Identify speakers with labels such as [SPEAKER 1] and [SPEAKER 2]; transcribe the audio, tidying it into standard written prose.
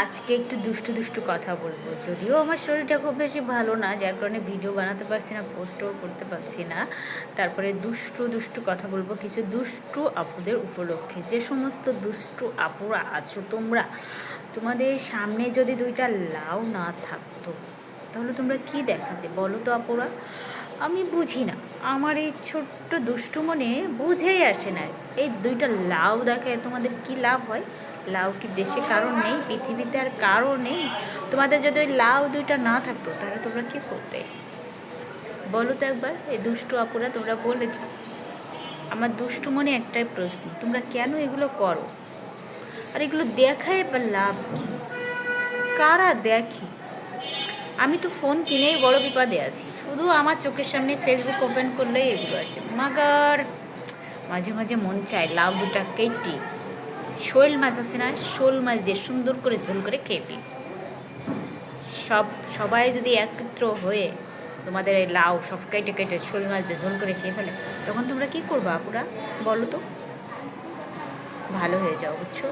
[SPEAKER 1] আজকে একটু দুষ্টু দুষ্টু কথা বলবো। যদিও আমার শরীরটা খুব বেশি ভালো না, যার কারণে ভিডিও বানাতে পারছি না, পোস্টও করতে পারছি না। তারপরে দুষ্টু দুষ্টু কথা বলবো কিছু দুষ্টু আপুদের উপলক্ষে। যে সমস্ত দুষ্টু আপুরা আছো তোমরা, তোমাদের সামনে যদি দুইটা লাউ না থাকতো তাহলে তোমরা কি দেখাতে বলো তো আপুরা? আমি বুঝি না, আমার এই ছোট্ট দুষ্টু মনে বুঝেই আসে না, এই দুইটা লাউ দেখে তোমাদের কি লাভ হয়? লাউ কি দেশে কারণ নেই, পৃথিবীতে আর কারো নেই? তোমাদের যদি ওই লাউ দুইটা না থাকতো তাহলে তোমরা কি করতে বলো তো একবার? এই দুষ্টু আপুরা তোমরা বলে যাও। আমার দুষ্টু মনে একটাই প্রশ্ন, তোমরা কেন এগুলো করো? আর এগুলো দেখায় বা লাভ কি? কারা দেখে? আমি তো ফোন কিনেই বড় বিপদে আছি, শুধু আমার চোখের সামনে ফেসবুক ওপেন করলেই এগুলো আছে। মাগার মাঝে মাঝে মন চায় লাউ দুটা কেটে শোল মাছ আছে না, শোল মাছ দিয়ে সুন্দর করে ঝোল করে খেয়ে ফেলি। সবাই যদি একত্র হয়ে তোমাদের এই লাউ সব কেটে কেটে শোল মাছ দিয়ে ঝোল করে খেয়ে ফেলে, তখন তোমরা কি করবো আপুরা বলো তো? ভালো হয়ে যাও, বুঝছো?